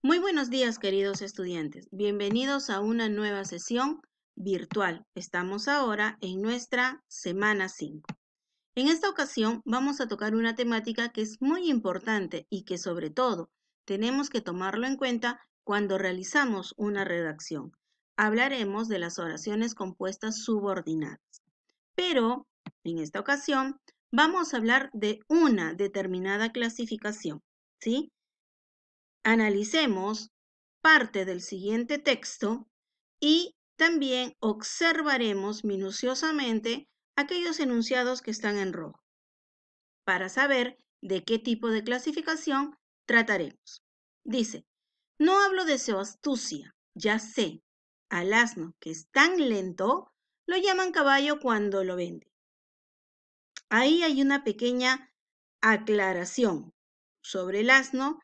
Muy buenos días, queridos estudiantes. Bienvenidos a una nueva sesión virtual. Estamos ahora en nuestra semana 5. En esta ocasión vamos a tocar una temática que es muy importante y que sobre todo tenemos que tomarlo en cuenta cuando realizamos una redacción. Hablaremos de las oraciones compuestas subordinadas. Pero en esta ocasión vamos a hablar de una determinada clasificación, ¿sí? Analicemos parte del siguiente texto y también observaremos minuciosamente aquellos enunciados que están en rojo para saber de qué tipo de clasificación trataremos. Dice, no hablo de su astucia, ya sé, al asno que es tan lento, lo llaman caballo cuando lo vende. Ahí hay una pequeña aclaración sobre el asno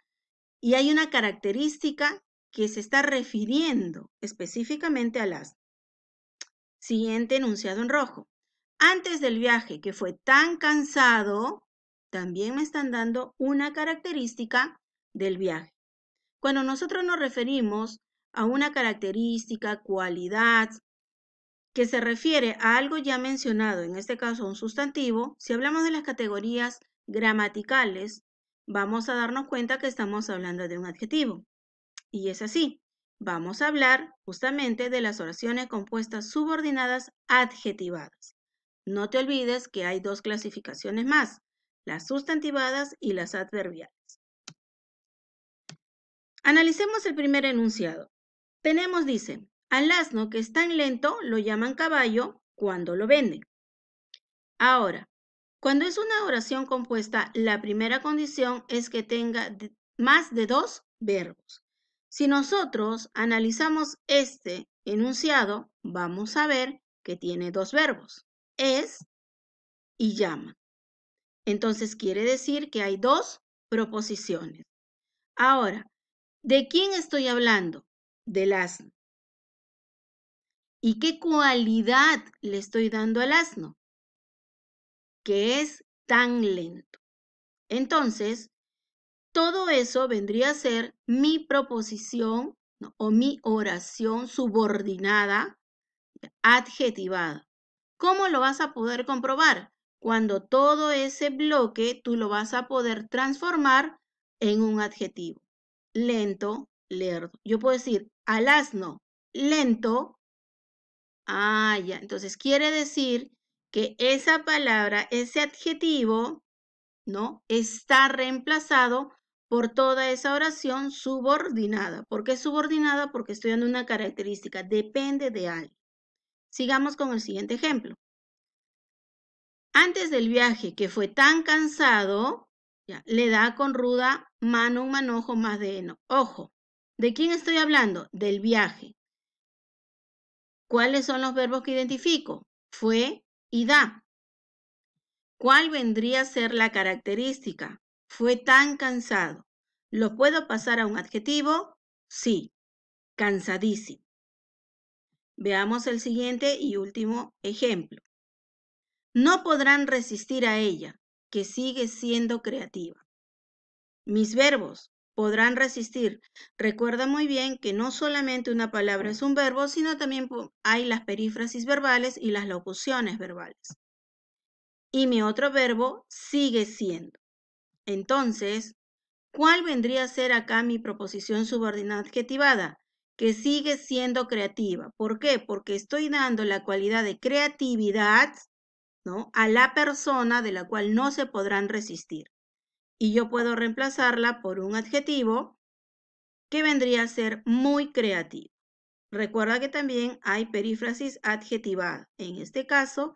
y hay una característica que se está refiriendo específicamente al asno. Siguiente enunciado en rojo. Antes del viaje, que fue tan cansado, también me están dando una característica del viaje. Cuando nosotros nos referimos a una característica, cualidad, que se refiere a algo ya mencionado, en este caso un sustantivo, si hablamos de las categorías gramaticales, vamos a darnos cuenta que estamos hablando de un adjetivo. Y es así. Vamos a hablar justamente de las oraciones compuestas subordinadas adjetivadas. No te olvides que hay dos clasificaciones más, las sustantivadas y las adverbiales. Analicemos el primer enunciado. Dice, al asno que es tan lento lo llaman caballo cuando lo venden. Ahora, cuando es una oración compuesta, la primera condición es que tenga más de dos verbos. Si nosotros analizamos este enunciado, vamos a ver que tiene dos verbos, es y llama. Entonces quiere decir que hay dos proposiciones. Ahora, ¿de quién estoy hablando? Del asno. ¿Y qué cualidad le estoy dando al asno? Que es tan lento. Entonces, todo eso vendría a ser mi proposición, ¿no? O mi oración subordinada adjetivada. ¿Cómo lo vas a poder comprobar? Cuando todo ese bloque tú lo vas a poder transformar en un adjetivo. Lento, lerdo. Yo puedo decir al asno lento. Ya. Entonces quiere decir que esa palabra, ese adjetivo, ¿no? Está reemplazado por toda esa oración subordinada. ¿Por qué subordinada? Porque estoy dando una característica. Depende de alguien. Sigamos con el siguiente ejemplo. Antes del viaje, que fue tan cansado, ya, le da con ruda mano un manojo más de heno. Ojo, ¿de quién estoy hablando? Del viaje. ¿Cuáles son los verbos que identifico? Fue y da. ¿Cuál vendría a ser la característica? Fue tan cansado. ¿Lo puedo pasar a un adjetivo? Sí, cansadísimo. Veamos el siguiente y último ejemplo. No podrán resistir a ella, que sigue siendo creativa. Mis verbos podrán resistir. Recuerda muy bien que no solamente una palabra es un verbo, sino también hay las perífrasis verbales y las locuciones verbales. Y mi otro verbo sigue siendo. Entonces, ¿cuál vendría a ser acá mi proposición subordinada adjetivada? Que sigue siendo creativa. ¿Por qué? Porque estoy dando la cualidad de creatividad, ¿no? A la persona de la cual no se podrán resistir. Y yo puedo reemplazarla por un adjetivo que vendría a ser muy creativo. Recuerda que también hay perífrasis adjetivada. En este caso,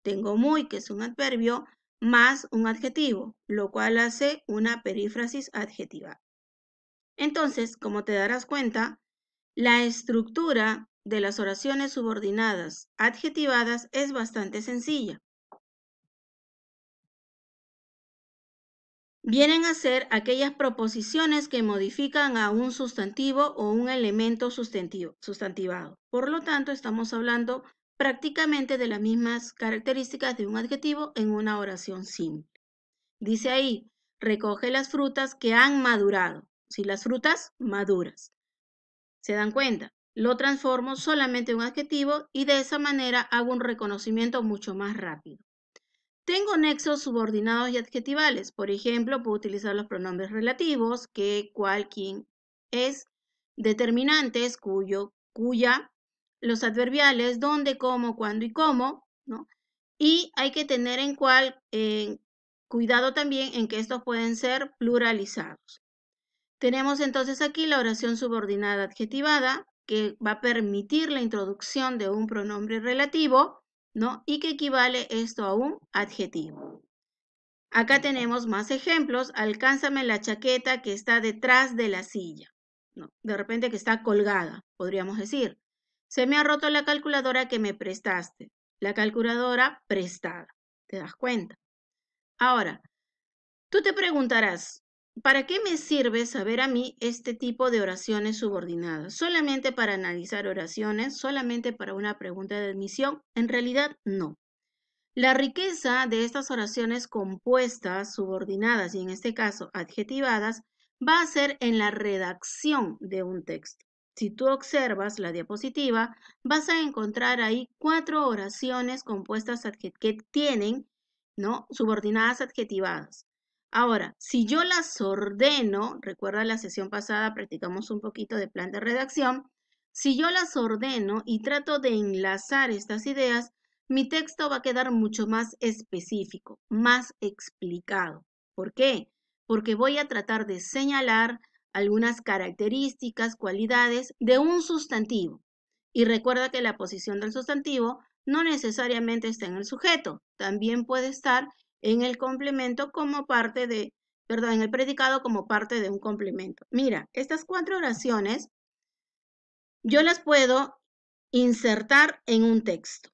tengo muy, que es un adverbio, más un adjetivo, lo cual hace una perífrasis adjetivada. Entonces, como te darás cuenta, la estructura de las oraciones subordinadas adjetivadas es bastante sencilla. Vienen a ser aquellas proposiciones que modifican a un sustantivo o un elemento sustantivado. Por lo tanto, estamos hablando prácticamente de las mismas características de un adjetivo en una oración simple. Dice ahí, recoge las frutas que han madurado. Si las frutas maduras. ¿Se dan cuenta? Lo transformo solamente en un adjetivo y de esa manera hago un reconocimiento mucho más rápido. Tengo nexos subordinados y adjetivales. Por ejemplo, puedo utilizar los pronombres relativos, que, cual, quién, es, determinantes, cuya, los adverbiales, dónde, cómo, cuándo y cómo, ¿no? Y hay que tener cuidado también en que estos pueden ser pluralizados. Tenemos entonces aquí la oración subordinada adjetivada, que va a permitir la introducción de un pronombre relativo, ¿no? Y que equivale esto a un adjetivo. Acá tenemos más ejemplos. Alcánzame la chaqueta que está detrás de la silla, ¿no? De repente que está colgada, podríamos decir. Se me ha roto la calculadora que me prestaste. La calculadora prestada. ¿Te das cuenta? Ahora, tú te preguntarás, ¿para qué me sirve saber a mí este tipo de oraciones subordinadas? ¿Solamente para analizar oraciones? ¿Solamente para una pregunta de admisión? En realidad, no. La riqueza de estas oraciones compuestas, subordinadas y en este caso adjetivadas, va a ser en la redacción de un texto. Si tú observas la diapositiva, vas a encontrar ahí 4 oraciones compuestas que tienen, ¿no?, subordinadas adjetivadas. Ahora, si yo las ordeno, recuerda la sesión pasada practicamos un poquito de plan de redacción, si yo las ordeno y trato de enlazar estas ideas, mi texto va a quedar mucho más específico, más explicado. ¿Por qué? Porque voy a tratar de señalar algunas características, cualidades de un sustantivo. Y recuerda que la posición del sustantivo no necesariamente está en el sujeto, también puede estar en el complemento como parte de, perdón, en el predicado como parte de un complemento. Mira, estas 4 oraciones yo las puedo insertar en un texto.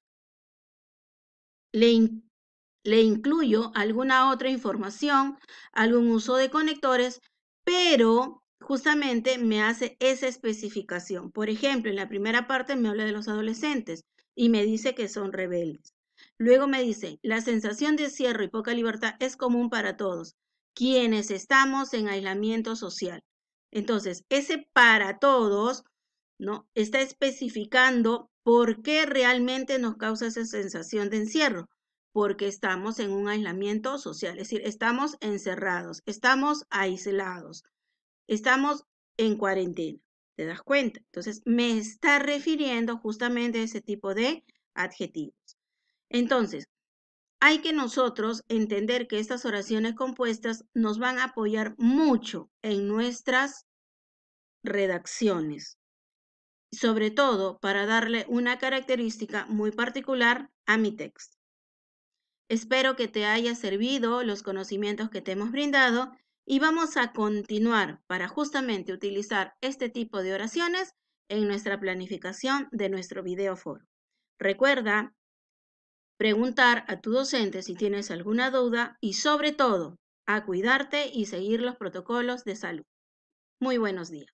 Le incluyo alguna otra información, algún uso de conectores, pero justamente me hace esa especificación. Por ejemplo, en la primera parte me habla de los adolescentes y me dice que son rebeldes. Luego me dice, la sensación de encierro y poca libertad es común para todos, quienes estamos en aislamiento social. Entonces, ese para todos, ¿no?, está especificando por qué realmente nos causa esa sensación de encierro. Porque estamos en un aislamiento social, es decir, estamos encerrados, estamos aislados, estamos en cuarentena. ¿Te das cuenta? Entonces, me está refiriendo justamente a ese tipo de adjetivos. Entonces, hay que nosotros entender que estas oraciones compuestas nos van a apoyar mucho en nuestras redacciones, sobre todo para darle una característica muy particular a mi texto. Espero que te haya servido los conocimientos que te hemos brindado y vamos a continuar para justamente utilizar este tipo de oraciones en nuestra planificación de nuestro video foro. Recuerda preguntar a tu docente si tienes alguna duda y sobre todo a cuidarte y seguir los protocolos de salud. Muy buenos días.